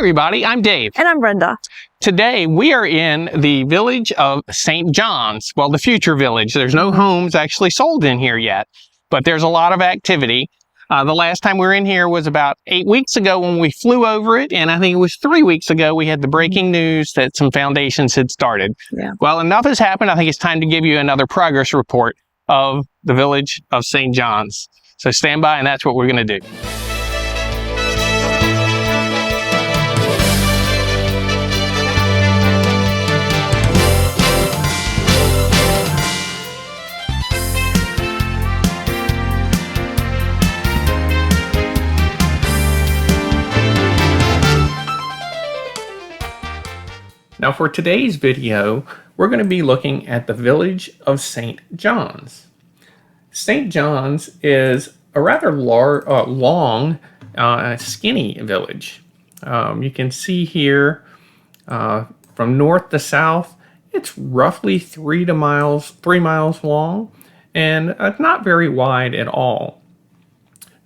everybody, I'm Dave. And I'm Brenda. Today we are in the village of St. John's. Well, the future village. There's no homes actually sold in here yet, but there's a lot of activity. The last time we were in here was about 8 weeks ago when we flew over it, and I think it was 3 weeks ago we had the breaking news that some foundations had started. Yeah. Well, enough has happened. I think it's time to give you another progress report of the village of St. John's. So stand by, and that's what we're going to do. Now for today's video, we're going to be looking at the village of St. John's. St. John's is a rather long, skinny village. You can see here from north to south, it's roughly 3 miles long, and not very wide at all.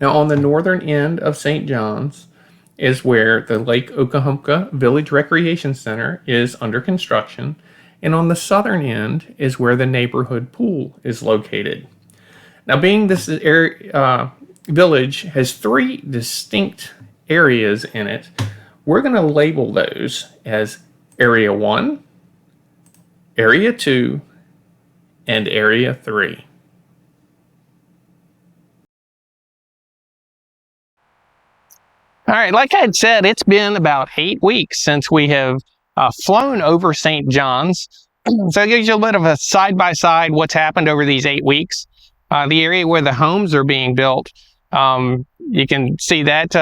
Now on the northern end of St. John's is where the Lake Okehampka Village Recreation Center is under construction, and on the southern end is where the neighborhood pool is located. Now, being this village has 3 distinct areas in it, we're going to label those as Area 1, Area 2, and Area 3. All right, like I had said, it's been about 8 weeks since we have flown over St. John's. So it gives you a bit of a side-by-side what's happened over these 8 weeks. The area where the homes are being built, you can see that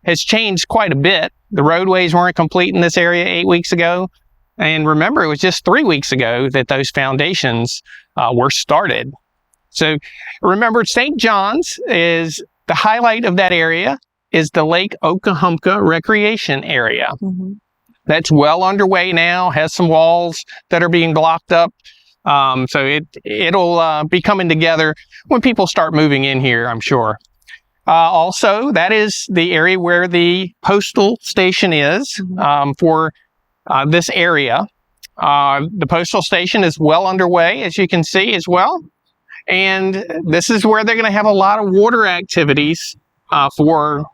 has changed quite a bit. The roadways weren't complete in this area 8 weeks ago. And remember, it was just 3 weeks ago that those foundations were started. So remember, St. John's is the highlight of that area. Is the Lake Okehampka Recreation Area. That's well underway now, has some walls that are being blocked up. So it'll be coming together when people start moving in here, I'm sure. Also, that is the area where the postal station is for this area. The postal station is well underway, as you can see as well. And this is where they're going to have a lot of water activities for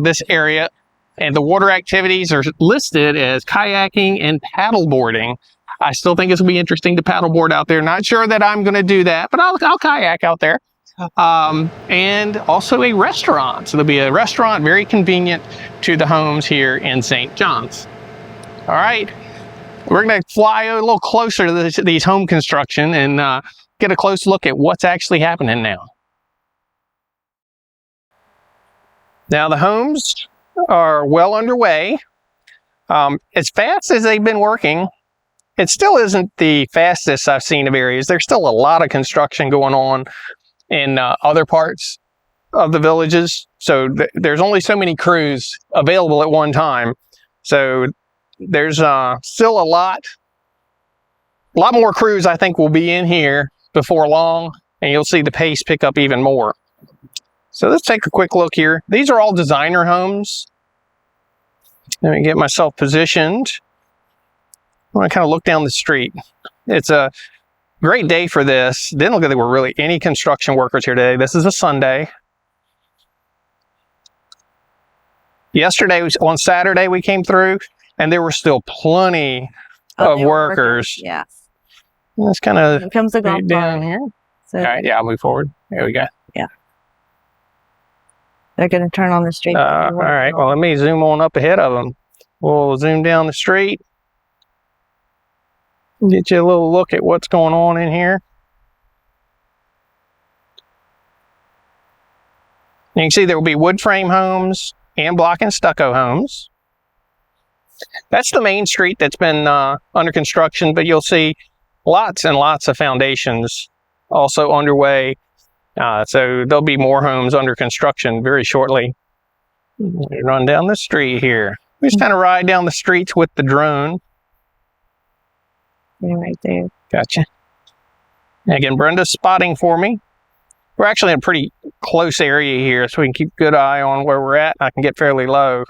this area, and the water activities are listed as kayaking and paddleboarding. I still think it's going to be interesting to paddleboard out there. Not sure that I'm going to do that, but I'll kayak out there. And also a restaurant. So there'll be a restaurant very convenient to the homes here in St. John's. All right, we're going to fly a little closer to these home construction and get a close look at what's actually happening now. Now the homes are well underway. As fast as they've been working, it still isn't the fastest I've seen of areas. There's still a lot of construction going on in other parts of the villages. So there's only so many crews available at one time. So there's still a lot more crews I think will be in here before long, and you'll see the pace pick up even more. So let's take a quick look here. These are all designer homes. Let me get myself positioned. I want to kind of look down the street. It's a great day for this. Didn't look like there were really any construction workers here today. This is a Sunday. Yesterday, on Saturday, we came through, and there were still plenty of workers. Yes. Let's kind of Here comes the golf down cart. here. So, All right, yeah, I'll move forward. There we go. they're going to turn on the street. All right, well, let me zoom on up ahead of them. We'll zoom down the street. Get you a little look at what's going on in here. You can see there will be wood frame homes and block and stucco homes. That's the main street that's been under construction, but you'll see lots and lots of foundations also underway. So there'll be more homes under construction very shortly. Run down the street here. We just kind of ride down the streets with the drone. Yeah, right there. Gotcha. Again, Brenda's spotting for me. We're actually in a pretty close area here, so we can keep a good eye on where we're at. I can get fairly low.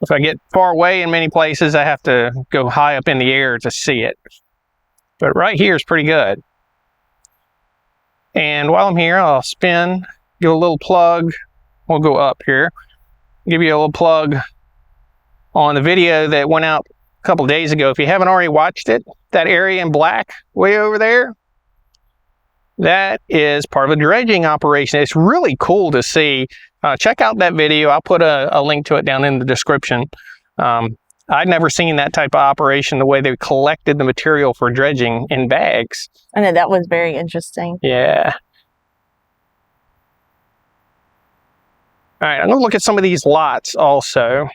If I get far away in many places, I have to go high up in the air to see it. But right here is pretty good. And while I'm here, I'll spin, give a little plug. We'll go up here. Give you a little plug on the video that went out a couple days ago. If you haven't already watched it, that area in black way over there, that is part of a dredging operation. It's really cool to see. Check out that video. I'll put a link to it down in the description. I'd never seen that type of operation, the way they collected the material for dredging in bags. I know, that was very interesting. Yeah. All right, I'm going to look at some of these lots also.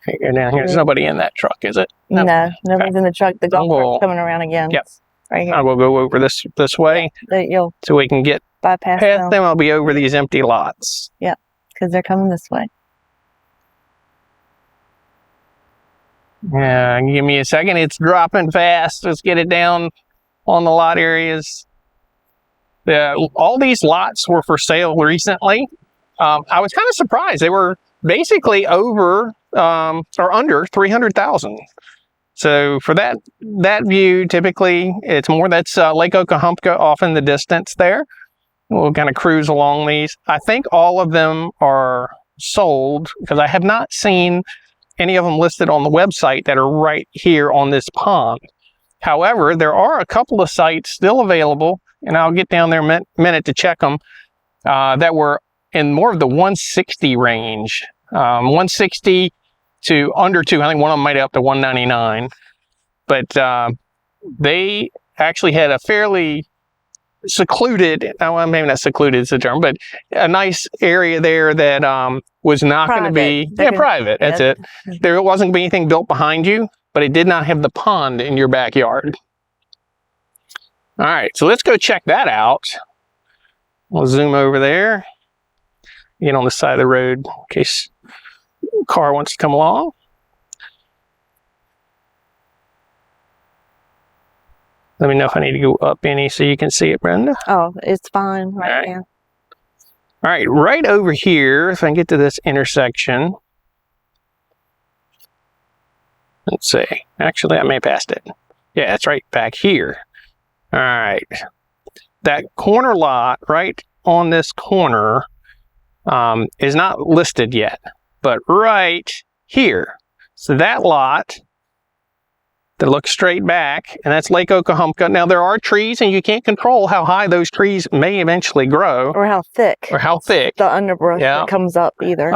Okay, go down here. There's nobody in that truck, is it? No, nobody's in the truck. The golf Well, cart's coming around again. Yep. Right here. I will go over this way You'll so we can get bypass past them. I'll be over these empty lots. because they're coming this way. Yeah, give me a second. It's dropping fast. Let's get it down on the lot areas. All these lots were for sale recently. I was kind of surprised. They were basically over or under 300,000. So for that view, typically it's more. That's Lake Okahumpka off in the distance there. We'll kind of cruise along these. I think all of them are sold because I have not seen any of them listed on the website that are right here on this pond. However, there are a couple of sites still available, and I'll get down there in a minute to check them, that were in more of the 160 range. 160 to under 2. I think one of them might up to 199. But they actually had a fairly secluded, well, maybe not secluded is the term, but a nice area there that was not going to be private. That's it. There wasn't going to be anything built behind you, but it did not have the pond in your backyard. All right, so let's go check that out. We'll zoom over there, get on the side of the road in case a car wants to come along. Let me know if I need to go up any so you can see it, Brenda. Oh, it's fine right now. All right, right over here, if I can get to this intersection. Let's see. Actually, I may have passed it. Yeah, it's right back here. All right. That corner lot right on this corner is not listed yet, but right here. So that lot that looks straight back, and that's Lake Okahumpka. Now, there are trees, and you can't control how high those trees may eventually grow. Or how thick. The underbrush that comes up either.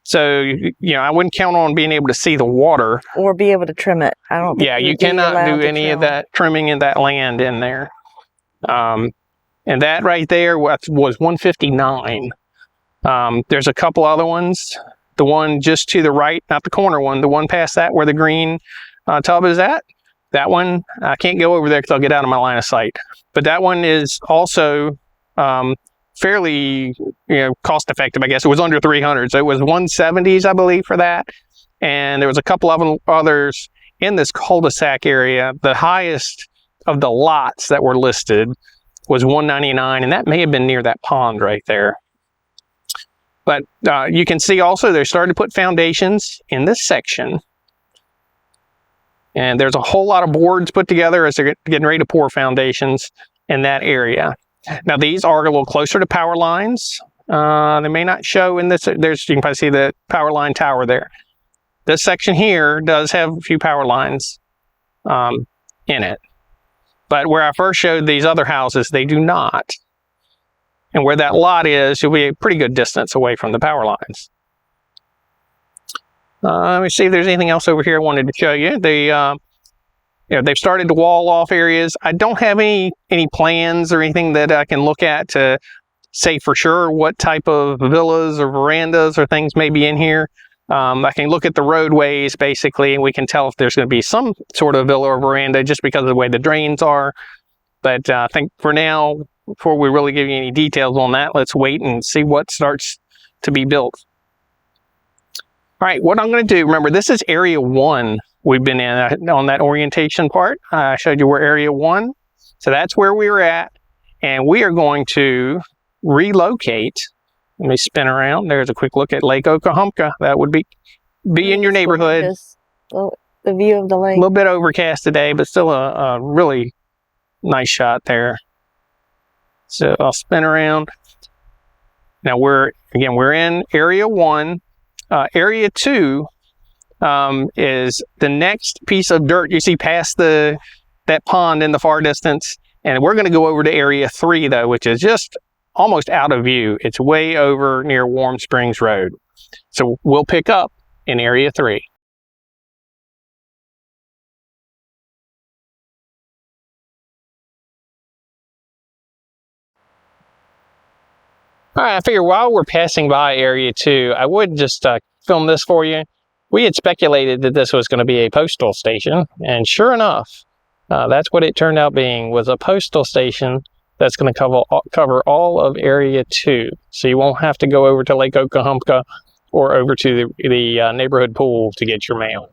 So, I wouldn't count on being able to see the water. Or be able to trim it. I don't think you cannot do any of that trimming in that land in there. And that right there was 159. There's a couple other ones. The one just to the right, not the corner one, the one past that where the green tub is at. That one, I can't go over there because I'll get out of my line of sight. But that one is also fairly cost effective, I guess. It was under 300, so it was 170s, I believe, for that. And there was a couple of others in this cul-de-sac area. The highest of the lots that were listed was 199, and that may have been near that pond right there. But you can see also they started to put foundations in this section. And there's a whole lot of boards put together as they're getting ready to pour foundations in that area. Now, these are a little closer to power lines. They may not show in this. You can probably see the power line tower there. This section here does have a few power lines in it. But where I first showed these other houses, they do not. And where that lot is, you'll be a pretty good distance away from the power lines. Let me see if there's anything else over here I wanted to show you. They've started to wall off areas. I don't have any plans or anything that I can look at to say for sure what type of villas or verandas or things may be in here. I can look at the roadways basically, and we can tell if there's going to be some sort of villa or veranda just because of the way the drains are. But I think for now, before we really give you any details on that, let's wait and see what starts to be built. All right, what I'm going to do, remember, this is Area 1 we've been in on that orientation part. I showed you where Area 1, so that's where we were at, and we are going to relocate Let me spin around. There's a quick look at Lake Okahumpka. That would be in your neighborhood. The view of the lake. A little bit overcast today, but still a really nice shot there. So I'll spin around. Now we're in Area 1. Area 2 is the next piece of dirt you see past that pond in the far distance. And we're going to go over to Area 3, though, which is just almost out of view. It's way over near Warm Springs Road. So we'll pick up in Area 3. All right, I figure while we're passing by Area 2, I would just film this for you. We had speculated that this was going to be a postal station, and sure enough, that's what it turned out being, was a postal station that's going to cover all of Area 2. So you won't have to go over to Lake Okahumpka or over to the neighborhood pool to get your mail.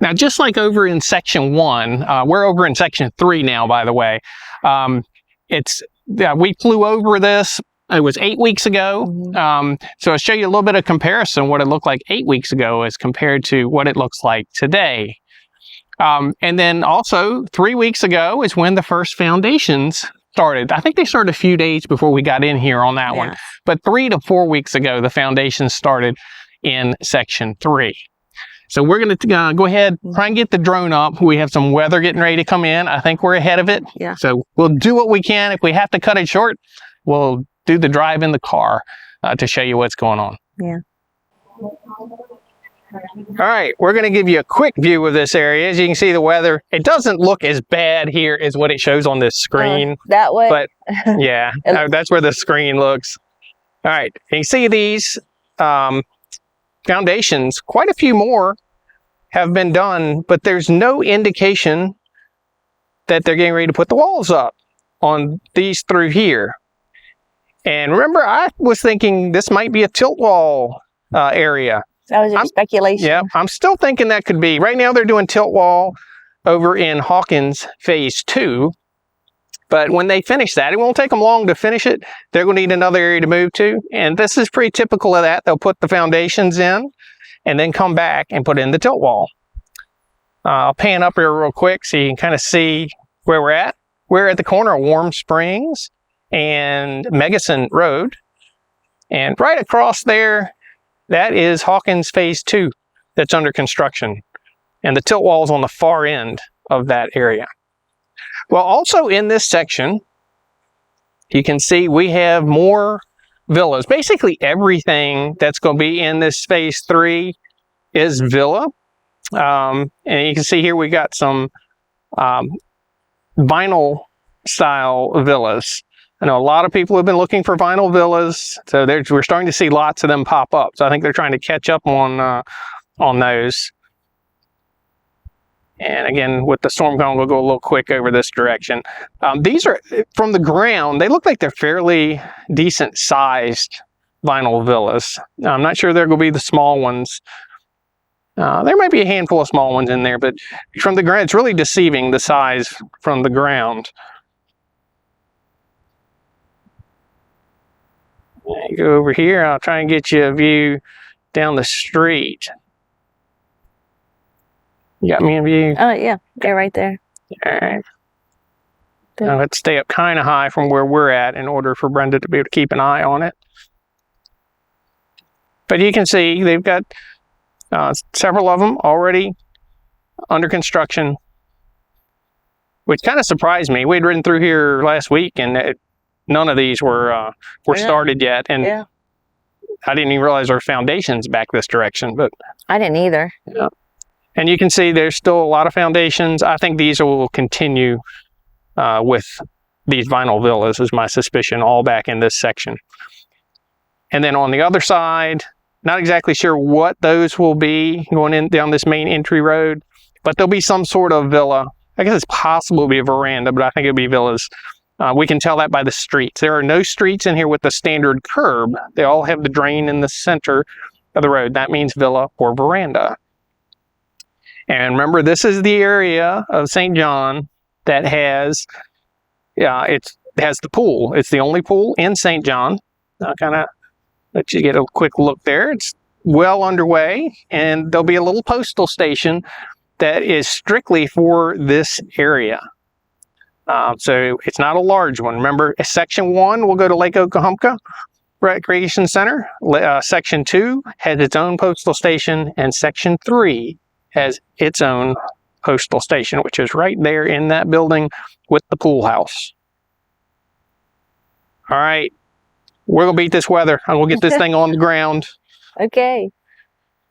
Now, just like over in Section 1, we're over in Section 3 now, by the way. We flew over this, it was 8 weeks ago. So I'll show you a little bit of comparison, what it looked like 8 weeks ago as compared to what it looks like today. And then also 3 weeks ago is when the first foundations started. I think they started a few days before we got in here on that one. But 3 to 4 weeks ago, the foundations started in Section 3. So we're going to go ahead, try and get the drone up. We have some weather getting ready to come in. I think we're ahead of it. Yeah. So we'll do what we can. If we have to cut it short, we'll do the drive in the car to show you what's going on. Yeah. All right, we're going to give you a quick view of this area. As you can see, the weather, it doesn't look as bad here as what it shows on this screen. That way? But yeah, that's where the screen looks. All right, you can see these foundations, quite a few more have been done, but there's no indication that they're getting ready to put the walls up on these through here. And remember, I was thinking this might be a tilt wall area. That was your speculation. Yeah, I'm still thinking that could be. Right now they're doing tilt wall over in Hawkins Phase 2. But when they finish that, it won't take them long to finish it. They're going to need another area to move to. And this is pretty typical of that. They'll put the foundations in and then come back and put in the tilt wall. I'll pan up here real quick so you can kind of see where we're at. We're at the corner of Warm Springs and Megason Road. And right across there, that is Hawkins Phase 2 that's under construction. And the tilt wall is on the far end of that area. Well, also in this section, you can see we have more villas. Basically everything that's going to be in this Phase 3 is villa. And you can see here we got some vinyl style villas. I know a lot of people have been looking for vinyl villas, so we're starting to see lots of them pop up. So I think they're trying to catch up on those. And again, with the storm cone, we'll go a little quick over this direction. These are, from the ground, they look like they're fairly decent sized vinyl villas. I'm not sure they're going to be the small ones. There might be a handful of small ones in there, but from the ground, it's really deceiving, the size from the ground. Go over here, I'll try and get you a view down the street. You got me in view? Oh, yeah. They're right there. All right. Now let's stay up kind of high from where we're at in order for Brenda to be able to keep an eye on it. But you can see they've got several of them already under construction, which kind of surprised me. We'd ridden through here last week and none of these were started yet. And I didn't even realize there were foundations back this direction. But I didn't either. Yeah. And you can see there's still a lot of foundations. I think these will continue with these vinyl villas, is my suspicion, all back in this section. And then on the other side, not exactly sure what those will be going in down this main entry road, but there'll be some sort of villa. I guess it's possible to be a veranda, but I think it'll be villas. We can tell that by the streets. There are no streets in here with the standard curb. They all have the drain in the center of the road. That means villa or veranda. And remember, this is the area of St. John that has, it's has the pool. It's the only pool in St. John. I'll kind of let you get a quick look there. It's well underway, and there'll be a little postal station that is strictly for this area. So it's not a large one. Remember, Section 1 will go to Lake Oklahoma Recreation Center. Section 2 has its own postal station, and Section 3 has its own postal station, which is right there in that building with the pool house. All right. We're going to beat this weather. I'm going to get this thing on the ground. Okay.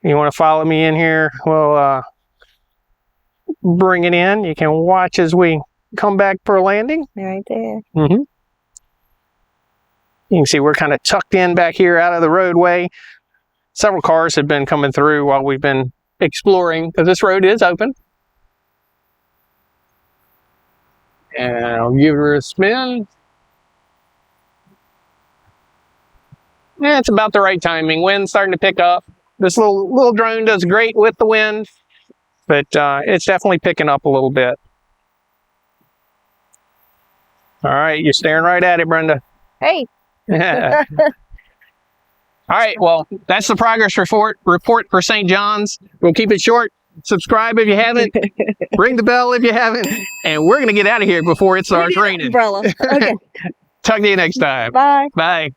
You want to follow me in here? We'll bring it in. You can watch as we come back for a landing. Right there. Mm-hmm. You can see we're kind of tucked in back here out of the roadway. Several cars have been coming through while we've been exploring, because this road is open. And I'll give her a spin. Yeah, it's about the right timing. Wind's starting to pick up. This little drone does great with the wind, but it's definitely picking up a little bit. All right, you're staring right at it, Brenda. Hey. All right, well, that's the progress report for St. John's. We'll keep it short. Subscribe if you haven't. Ring the bell if you haven't. And we're going to get out of here before it starts raining. Umbrella. Okay. Talk to you next time. Bye. Bye.